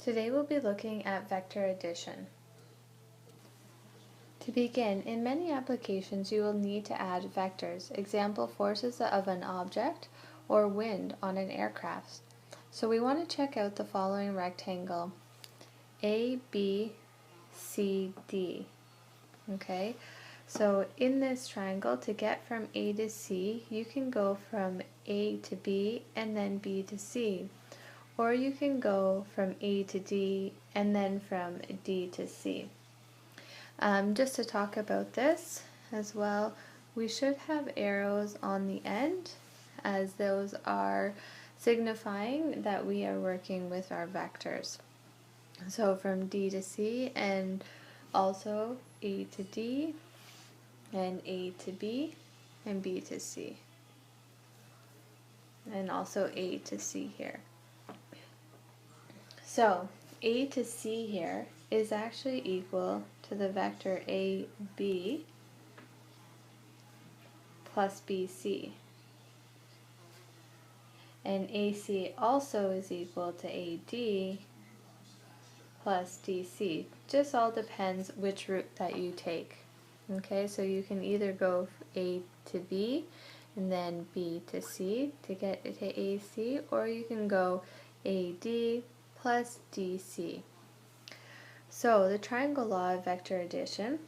Today we'll be looking at vector addition. To begin, in many applications you will need to add vectors, example forces of an object or wind on an aircraft. So we want to check out the following rectangle, A, B, C, D. Okay, so in this triangle, to get from A to C, you can go from A to B and then B to C. Or you can go from A to D and then from D to C. Just to talk about this as well, we should have arrows on the end as those are signifying that we are working with our vectors. So from D to C and also A to D and A to B and B to C. And also A to C here. So A to C here is actually equal to the vector AB plus BC. And AC also is equal to AD plus DC. Just all depends which route that you take. Okay, so you can either go A to B and then B to C to get to AC, or you can go AD plus DC. So the triangle law of vector addition,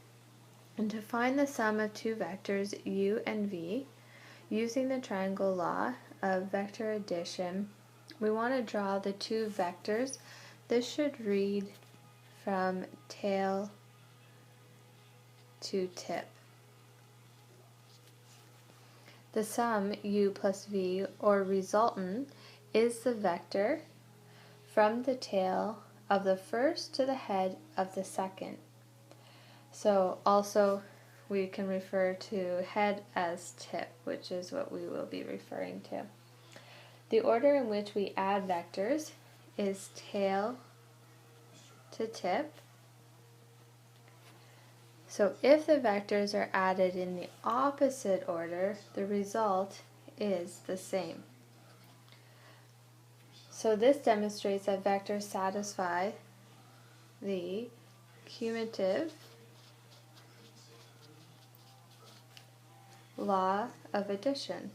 and to find the sum of two vectors u and v, using the triangle law of vector addition, we want to draw the two vectors. This should read from tail to tip. The sum u plus v, or resultant, is the vector from the tail of the first to the head of the second. So also we can refer to head as tip, which is what we will be referring to. The order in which we add vectors is tail to tip. So if the vectors are added in the opposite order, the result is the same. So this demonstrates that vectors satisfy the commutative law of addition.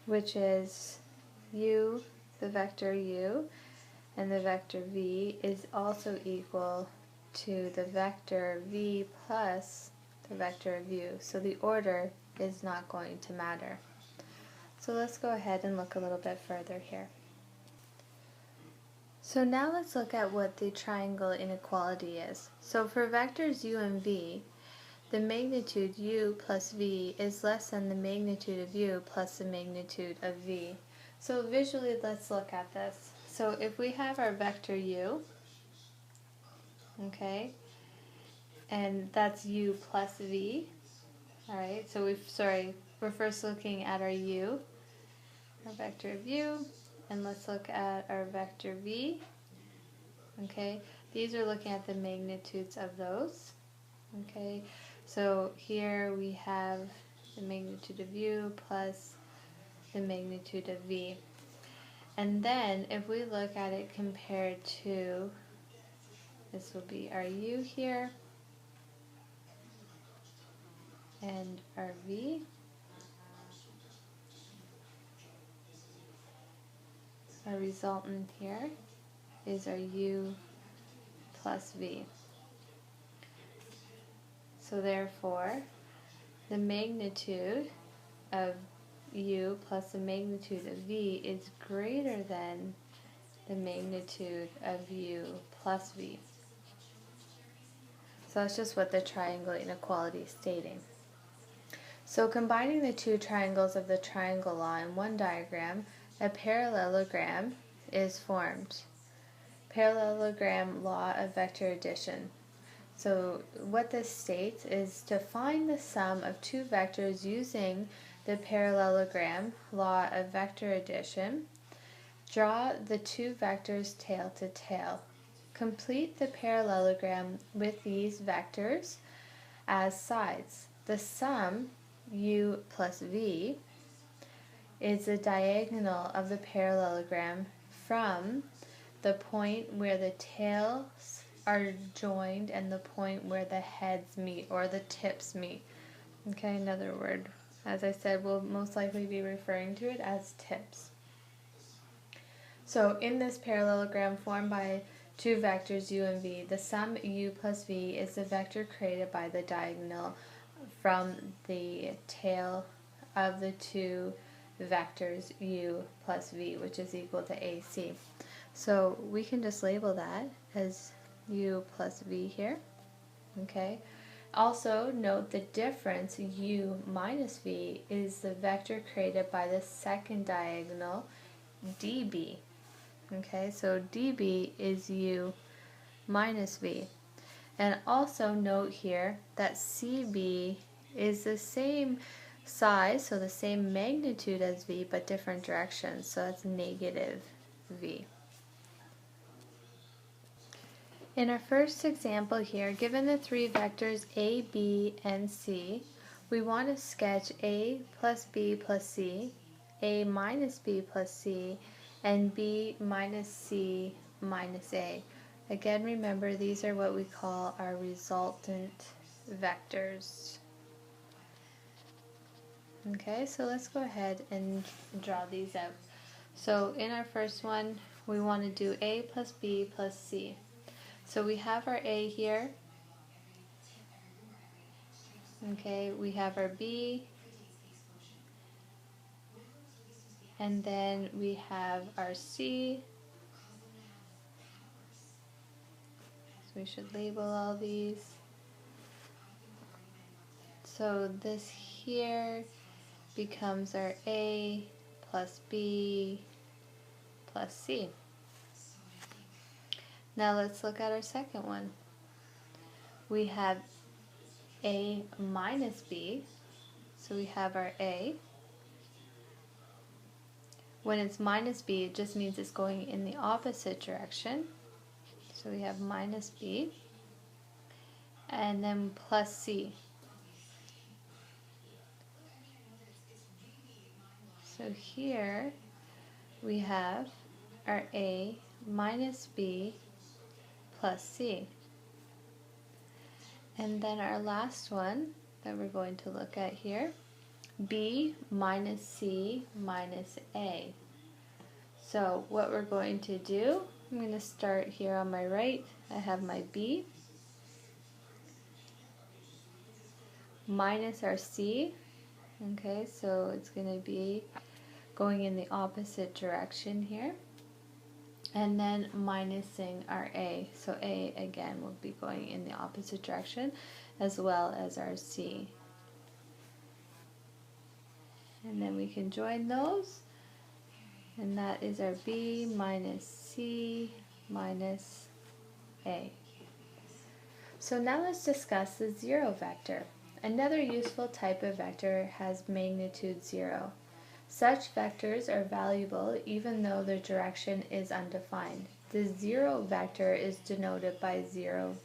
Which is u, the vector u, and the vector v is also equal to the vector v plus the vector of u. So the order is not going to matter. So let's go ahead and look a little bit further here. So now let's look at what the triangle inequality is. So for vectors u and v, the magnitude u plus v is less than the magnitude of u plus the magnitude of v. So visually, let's look at this. So if we have our vector u, okay, and that's u plus v, alright, so we're first looking at our u, our vector of u, and let's look at our vector v, okay. These are looking at the magnitudes of those, okay. So here we have the magnitude of u plus the magnitude of v. And then if we look at it compared to, this will be our u here, and our v. Our resultant here is our u plus v. So therefore, the magnitude of u plus the magnitude of v is greater than the magnitude of u plus v. So that's just what the triangle inequality is stating. So combining the two triangles of the triangle law in one diagram, a parallelogram is formed. Parallelogram law of vector addition. So what this states is to find the sum of two vectors using the parallelogram law of vector addition. Draw the two vectors tail to tail. Complete the parallelogram with these vectors as sides. The sum u plus v is the diagonal of the parallelogram from the point where the tails are joined and the point where the heads meet, or the tips meet. Okay, another word, as I said, we'll most likely be referring to it as tips. So in this parallelogram formed by two vectors u and v, the sum u plus v is the vector created by the diagonal from the tail of the two vectors u plus v, which is equal to AC. So we can just label that as u plus v here. Okay. Also note the difference u minus v is the vector created by the second diagonal db. Okay, so db is u minus v. And also note here that cb is the same size, so the same magnitude as v, but different directions, so that's negative v. In our first example here, given the three vectors a, b, and c, we want to sketch a plus b plus c, a minus b plus c, and b minus c minus a. Again, remember, these are what we call our resultant vectors. Okay, so let's go ahead and draw these out. So in our first one, we want to do a plus b plus c. So we have our a here. Okay, we have our b. And then we have our c. So we should label all these. So this here becomes our a plus b plus c. Now let's look at our second one. We have a minus b, so we have our a. When it's minus b, it just means it's going in the opposite direction. So we have minus b, and then plus c. So here we have our a minus b plus c. And then our last one that we're going to look at here, b minus c minus a. So what we're going to do, I'm going to start here on my right. I have my b minus our c. Okay, so it's going to be going in the opposite direction here. And then minusing our a. So a, again, will be going in the opposite direction, as well as our c. And then we can join those. And that is our b minus c minus a. So now let's discuss the zero vector. Another useful type of vector has magnitude 0. Such vectors are valuable even though their direction is undefined. The zero vector is denoted by 0.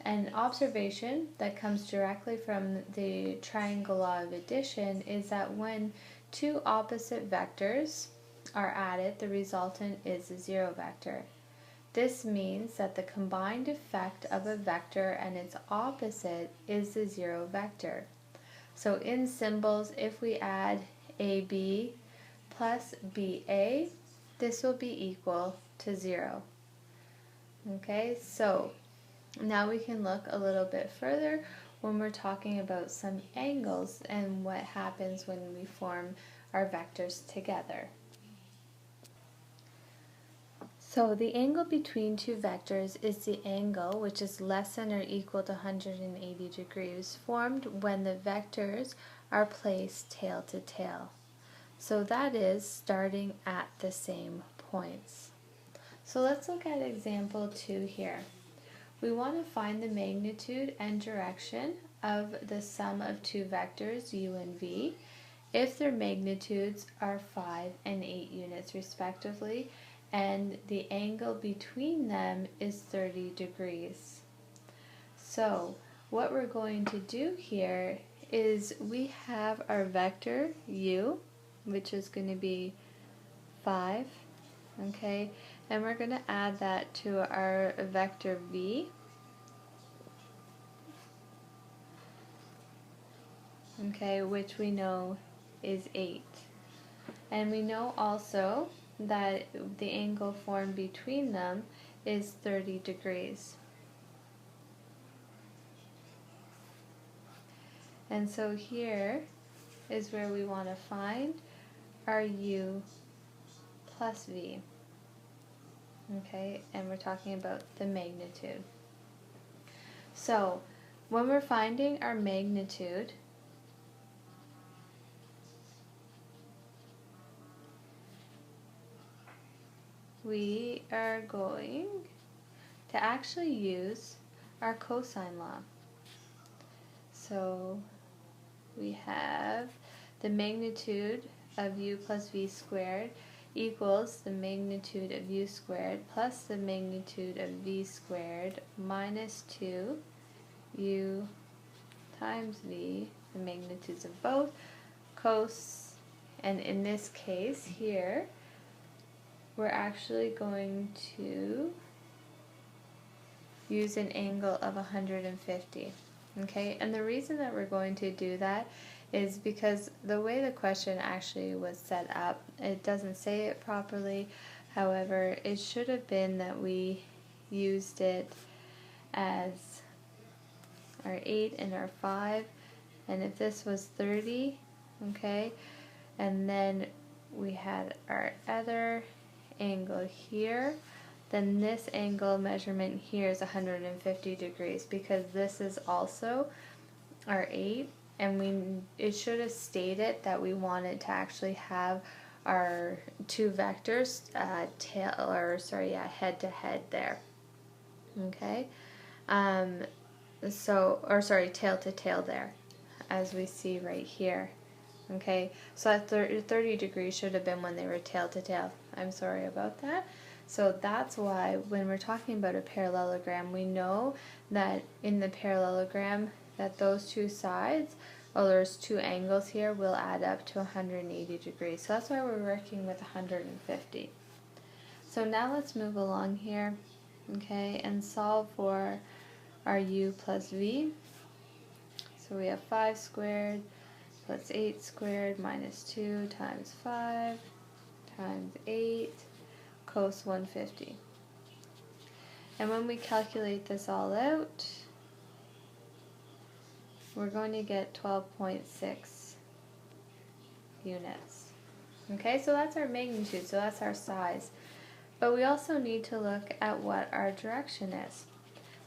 An observation that comes directly from the triangle law of addition is that when two opposite vectors are added, the resultant is a zero vector. This means that the combined effect of a vector and its opposite is the zero vector. So in symbols, if we add AB plus BA, this will be equal to 0. Okay, so now we can look a little bit further when we're talking about some angles and what happens when we form our vectors together. So the angle between two vectors is the angle which is less than or equal to 180 degrees formed when the vectors are placed tail to tail. So that is starting at the same points. So let's look at example 2 here. We want to find the magnitude and direction of the sum of two vectors u and v if their magnitudes are 5 and 8 units respectively, and the angle between them is 30 degrees. So what we're going to do here is we have our vector u, which is going to be 5, okay, and we're going to add that to our vector v, okay, which we know is 8. And we know also that the angle formed between them is 30 degrees. And so here is where we want to find our u plus v. Okay, and we're talking about the magnitude. So when we're finding our magnitude, we are going to actually use our cosine law. So we have the magnitude of u plus v squared equals the magnitude of u squared plus the magnitude of v squared minus 2 u times v, the magnitudes of both, cos, and in this case here, we're actually going to use an angle of 150. Okay, and the reason that we're going to do that is because the way the question actually was set up, it doesn't say it properly. However, it should have been that we used it as our 8 and our 5, and if this was 30, okay, and then we had our other angle here, then this angle measurement here is 150 degrees because this is also our 8, and it should have stated that we wanted to actually have our two vectors head to head there. Okay, tail to tail there, as we see right here. Okay, so that 30 degrees should have been when they were tail to tail. I'm sorry about that. So that's why when we're talking about a parallelogram, we know that in the parallelogram that those two sides, there's two angles here, will add up to 180 degrees. So that's why we're working with 150. So now let's move along here, okay, and solve for our u plus v. So we have 5 squared plus 8 squared minus 2 times 5 times 8 cos 150. And when we calculate this all out, we're going to get 12.6 units. Okay, so that's our magnitude, so that's our size. But we also need to look at what our direction is.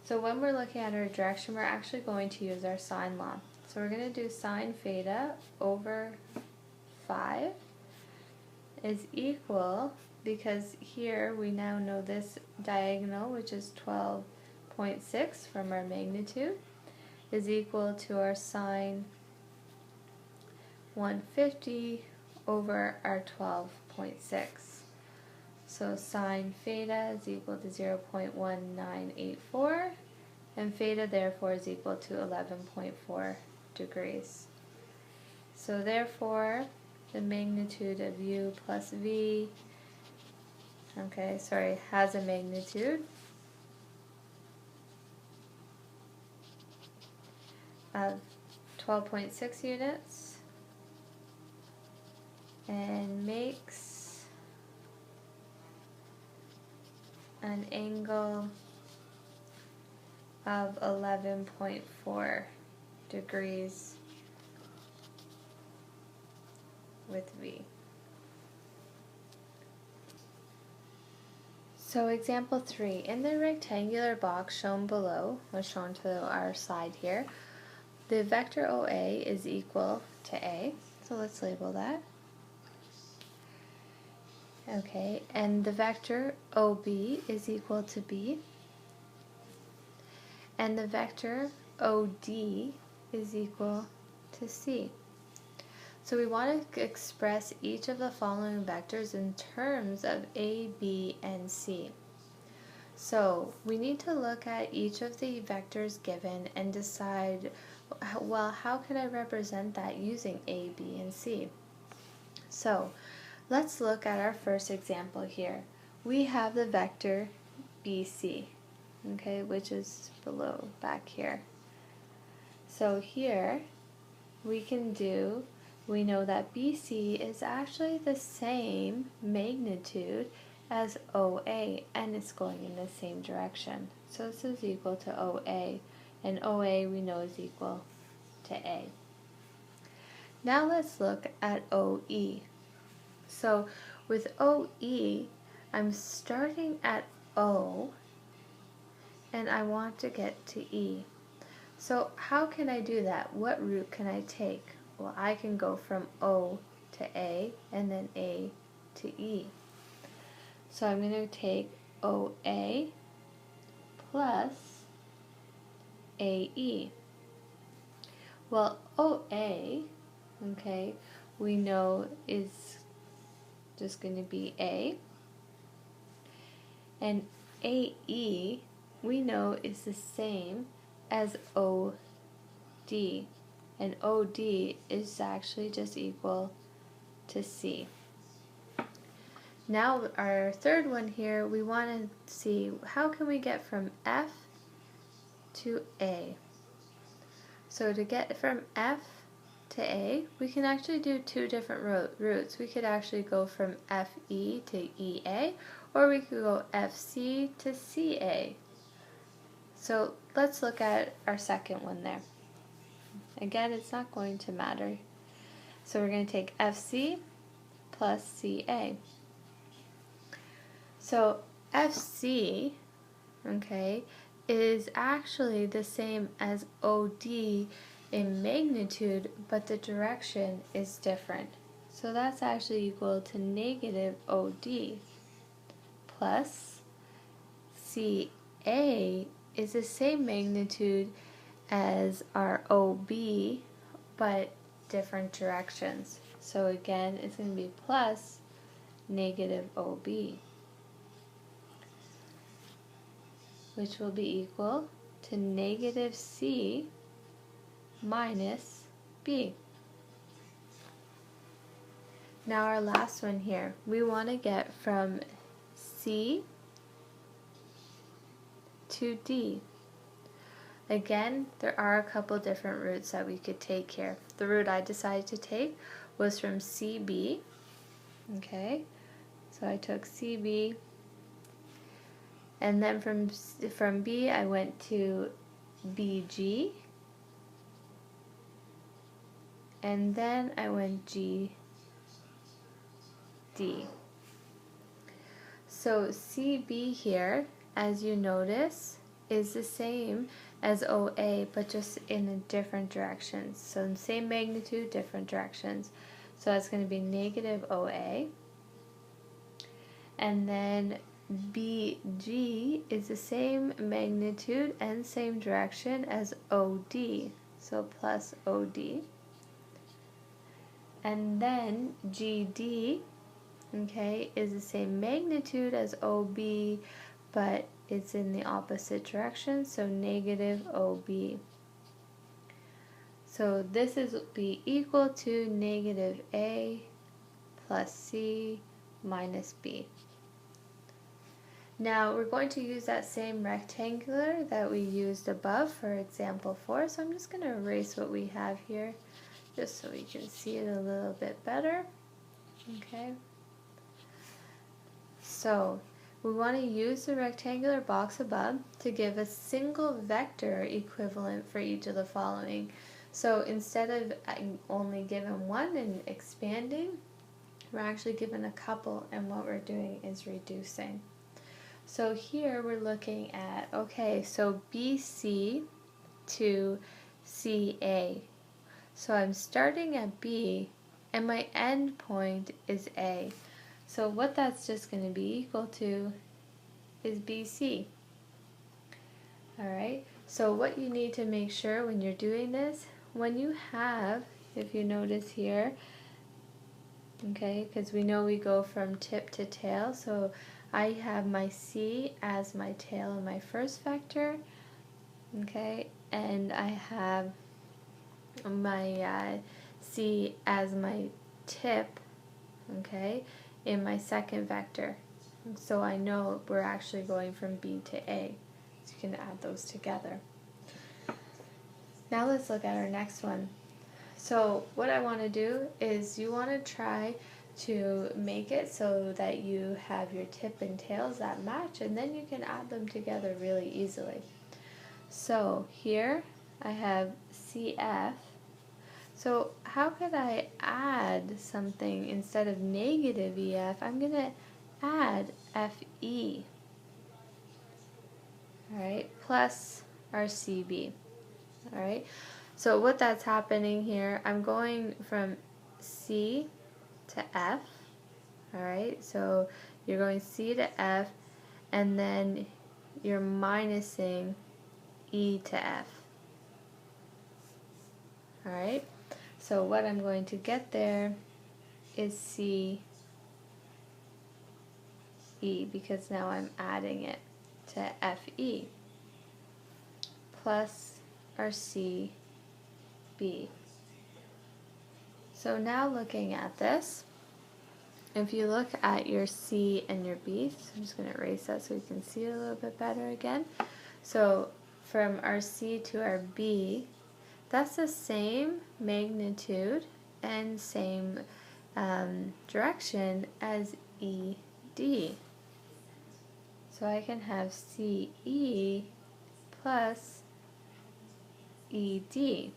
So when we're looking at our direction, we're actually going to use our sine law. So we're going to do sine theta over 5 is equal, because here we now know this diagonal, which is 12.6 from our magnitude, is equal to our sine 150 over our 12.6. So sine theta is equal to 0.1984, and theta therefore is equal to 11.4 degrees. So therefore, the magnitude of u plus v, has a magnitude of 12.6 units and makes an angle of 11.4 degrees with v. So example 3, in the rectangular box shown below, or shown to our side here, the vector OA is equal to A, so let's label that. Okay, and the vector OB is equal to B, and the vector OD is equal to C. So we want to express each of the following vectors in terms of A, B, and C. So we need to look at each of the vectors given and decide, well, how can I represent that using A, B, and C? So let's look at our first example here. We have the vector BC, okay, which is below back here. So here we know that BC is actually the same magnitude as OA, and it's going in the same direction. So this is equal to OA, and OA we know is equal to A. Now let's look at OE. So with OE, I'm starting at O, and I want to get to E. So how can I do that? What route can I take? Well, I can go from O to A, and then A to E. So I'm going to take OA plus AE. Well, OA, okay, we know is just going to be A. And AE, we know is the same as OD. And OD is actually just equal to C. Now our third one here, we want to see how can we get from F to A. So to get from F to A, we can actually do two different routes. We could actually go from FE to EA, or we could go FC to CA. So let's look at our second one there. Again, it's not going to matter. So we're going to take FC plus CA. So FC, okay, is actually the same as OD in magnitude, but the direction is different. So that's actually equal to negative OD plus CA is the same magnitude as our OB, but different directions. So again, it's going to be plus negative OB, which will be equal to negative C minus B. Now our last one here, we want to get from C to D. Again, there are a couple different routes that we could take here. The route I decided to take was from CB. Okay, so I took CB, and then from B I went to BG, and then I went GD. So CB here, as you notice, is the same as OA, but just in different directions. So same magnitude, different directions. So that's going to be negative OA. And then BG is the same magnitude and same direction as OD. So plus OD. And then GD, okay, is the same magnitude as OB, but it's in the opposite direction, so negative OB. So this is be equal to negative A plus C minus B. Now we're going to use that same rectangular that we used above for example 4, so I'm just going to erase what we have here just so we can see it a little bit better. Okay. So we want to use the rectangular box above to give a single vector equivalent for each of the following. So instead of only given one and expanding, we're actually given a couple, and what we're doing is reducing. So here we're looking at, okay, so BC to CA. So I'm starting at B, and my end point is A. So what that's just going to be equal to is BC. Alright, so what you need to make sure when you're doing this, when you have, if you notice here, okay, because we know we go from tip to tail, so I have my C as my tail in my first vector, okay, and I have my C as my tip okay, in my second vector. So I know we're actually going from B to A. So you can add those together. Now let's look at our next one. So what I want to do is you want to try to make it so that you have your tip and tails that match, and then you can add them together really easily. So here I have CF. So how could I add something instead of negative EF? I'm going to add FE, all right, plus our CB, all right. So what that's happening here, I'm going from C to F, all right. So you're going C to F, and then you're minusing E to F, all right. So what I'm going to get there is C E, because now I'm adding it to FE, plus our CB. So now looking at this, if you look at your C and your B, so I'm just going to erase that so we can see it a little bit better again. So from our C to our B, that's the same magnitude and same direction as ED. So I can have CE plus ED.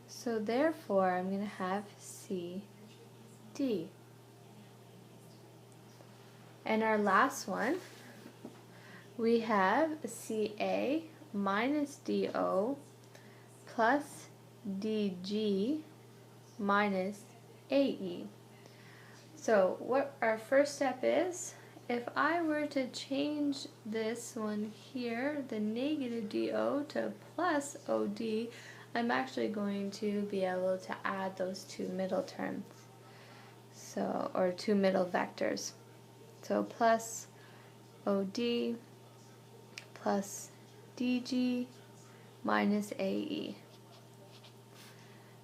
So therefore I'm going to have CD. And our last one, we have CA minus DO plus DG minus AE. So what our first step is, if I were to change this one here, the negative DO to plus OD, I'm actually going to be able to add those two middle terms, so, or two middle vectors. So plus OD plus DG minus AE.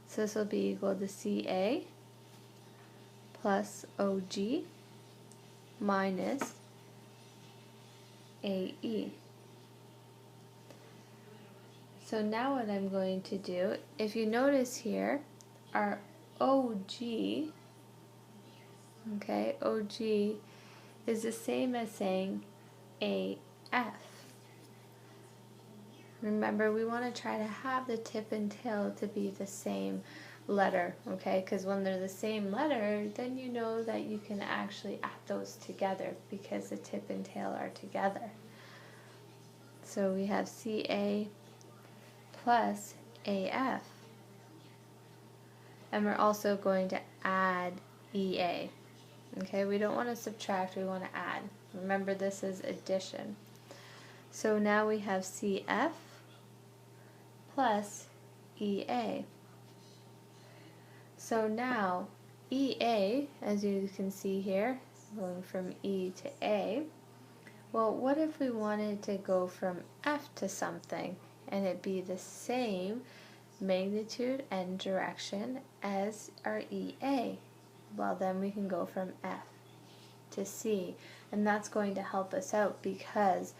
So this will be equal to CA plus OG minus AE. So now what I'm going to do, if you notice here, our OG, okay, OG is the same as saying AF. Remember, we want to try to have the tip and tail to be the same letter, okay? Because when they're the same letter, then you know that you can actually add those together because the tip and tail are together. So we have CA plus AF. And we're also going to add EA. Okay, we don't want to subtract, we want to add. Remember, this is addition. So now we have CF plus EA. So now EA, as you can see here, going from E to A. Well, what if we wanted to go from F to something and it be the same magnitude and direction as our EA? Well, then we can go from F to C, and that's going to help us out because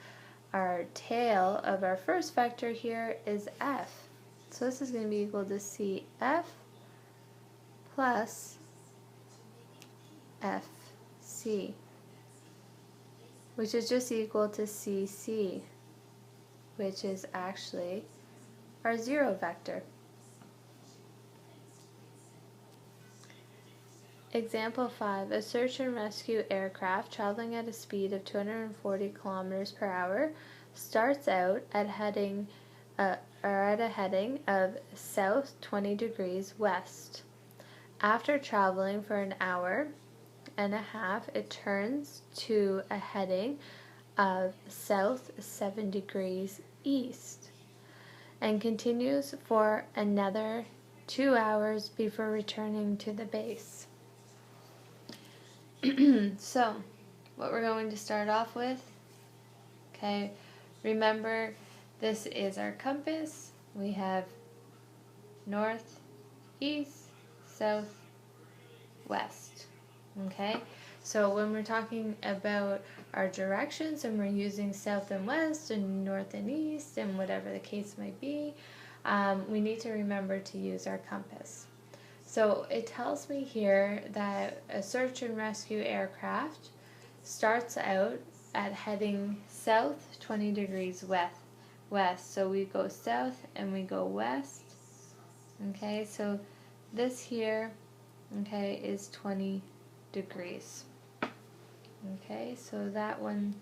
our tail of our first vector here is F. So this is going to be equal to CF plus FC, which is just equal to CC, which is actually our zero vector. Example 5. A search and rescue aircraft traveling at a speed of 240 kilometers per hour starts out at a heading of south 20 degrees west. After traveling for an hour and a half, it turns to a heading of south 7 degrees east and continues for another 2 hours before returning to the base. So, what we're going to start off with, okay, remember this is our compass. We have north, east, south, west. Okay, so when we're talking about our directions and we're using south and west and north and east and whatever the case might be, we need to remember to use our compass. So it tells me here that a search and rescue aircraft starts out at heading south 20 degrees west. So we go south and we go west. Okay, so this here, okay, is 20 degrees. Okay, so that one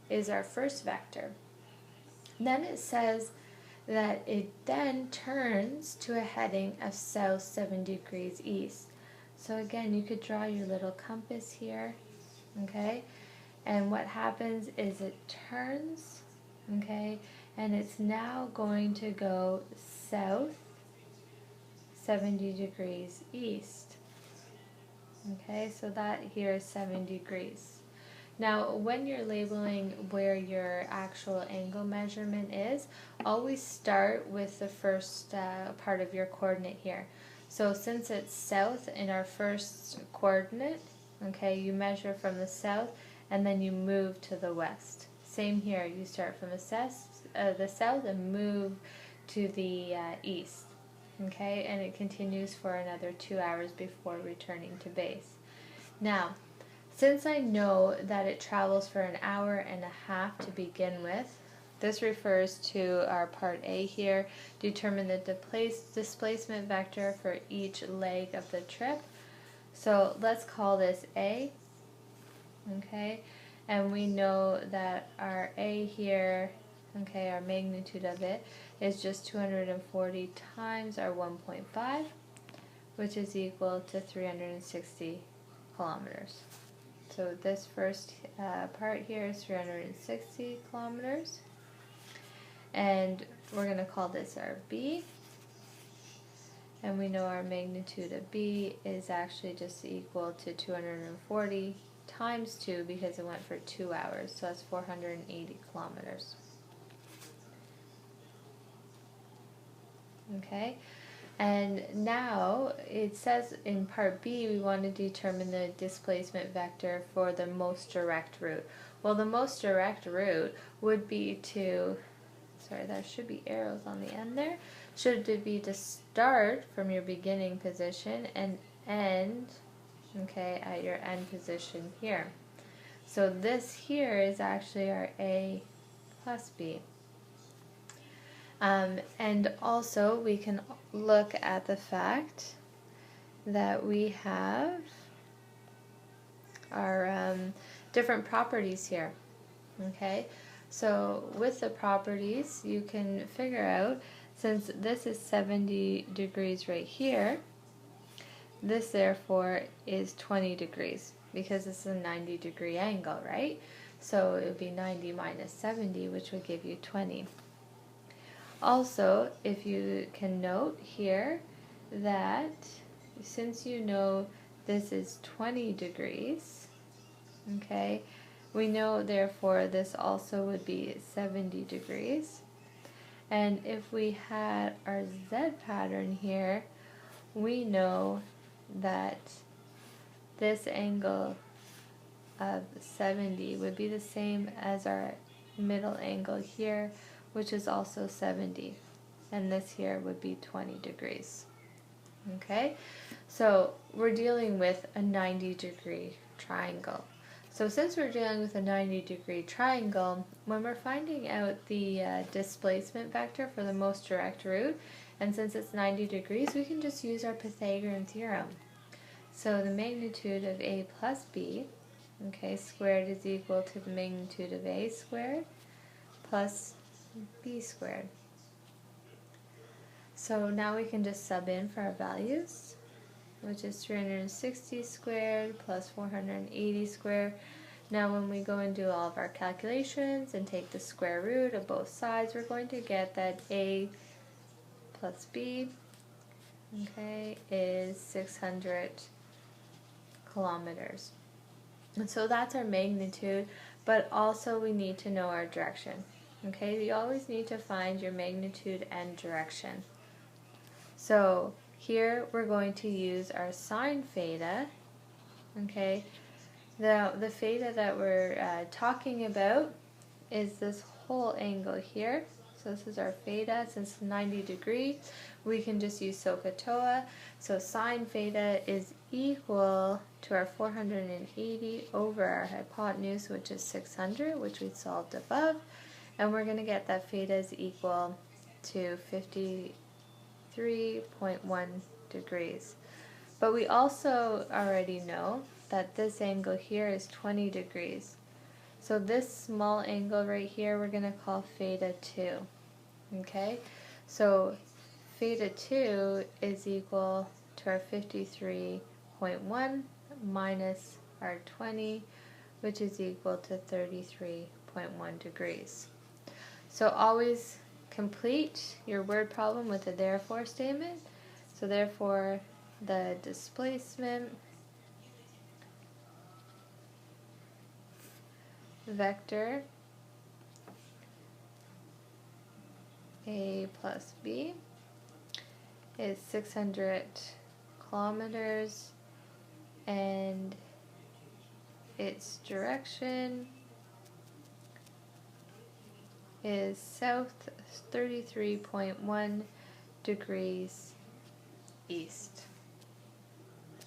is our first vector. Then it says that it then turns to a heading of south 7 degrees east. So again, you could draw your little compass here, okay? And what happens is it turns, okay? And it's now going to go south 70 degrees east. Okay, so that here is 7 degrees. Now, when you're labeling where your actual angle measurement is, always start with the first part of your coordinate here. So since it's south in our first coordinate, okay, you measure from the south and then you move to the west. Same here, you start from the south and move to the east. Okay, and it continues for another 2 hours before returning to base. Now, since I know that it travels for an hour and a half to begin with, this refers to our part A here. Determine the displacement vector for each leg of the trip. So let's call this A, okay, and we know that our A here, okay, our magnitude of it is just 240 times our 1.5, which is equal to 360 kilometers. So this first part here is 360 kilometers, and we're going to call this our B, and we know our magnitude of B is actually just equal to 240 times 2 because it went for 2 hours, so that's 480 kilometers. Okay, and now it says in part B we want to determine the displacement vector for the most direct route. Well, the most direct route would be to, sorry, there should be arrows on the end there, should it be to start from your beginning position and end, okay, at your end position here. So this here is actually our A plus B. And also we can look at the fact that we have our different properties here. Okay, so with the properties you can figure out, since this is 70 degrees right here, this therefore is 20 degrees because this is a 90-degree angle, right? So it would be 90 minus 70, which would give you 20. Also, if you can note here that since you know this is 20 degrees, okay, we know therefore this also would be 70 degrees. And if we had our Z pattern here, we know that this angle of 70 would be the same as our middle angle here, which is also 70, and this here would be 20 degrees. Okay, so we're dealing with a 90-degree triangle. So since we're dealing with a 90-degree triangle, when we're finding out the displacement vector for the most direct route, and since it's 90 degrees, we can just use our Pythagorean theorem. So the magnitude of A plus B, okay, squared is equal to the magnitude of A squared plus B squared. So now we can just sub in for our values, which is 360 squared plus 480 squared. Now when we go and do all of our calculations and take the square root of both sides, we're going to get that A plus B, okay, is 600 kilometers. And so that's our magnitude, but also we need to know our direction. Okay, you always need to find your magnitude and direction. So here we're going to use our sine theta, Okay, now the theta that we're talking about is this whole angle here. So this is our theta. Since it's 90 degrees, we can just use SOHCAHTOA. So sine theta is equal to our 480 over our hypotenuse, which is 600, which we solved above. And we're going to get that theta is equal to 53.1 degrees. But we also already know that this angle here is 20 degrees. So this small angle right here we're going to call theta 2. Okay, so theta 2 is equal to our 53.1 minus our 20, which is equal to 33.1 degrees. So always complete your word problem with a therefore statement. So therefore the displacement vector A plus B is 600 kilometers, and its direction is south 33.1 degrees east.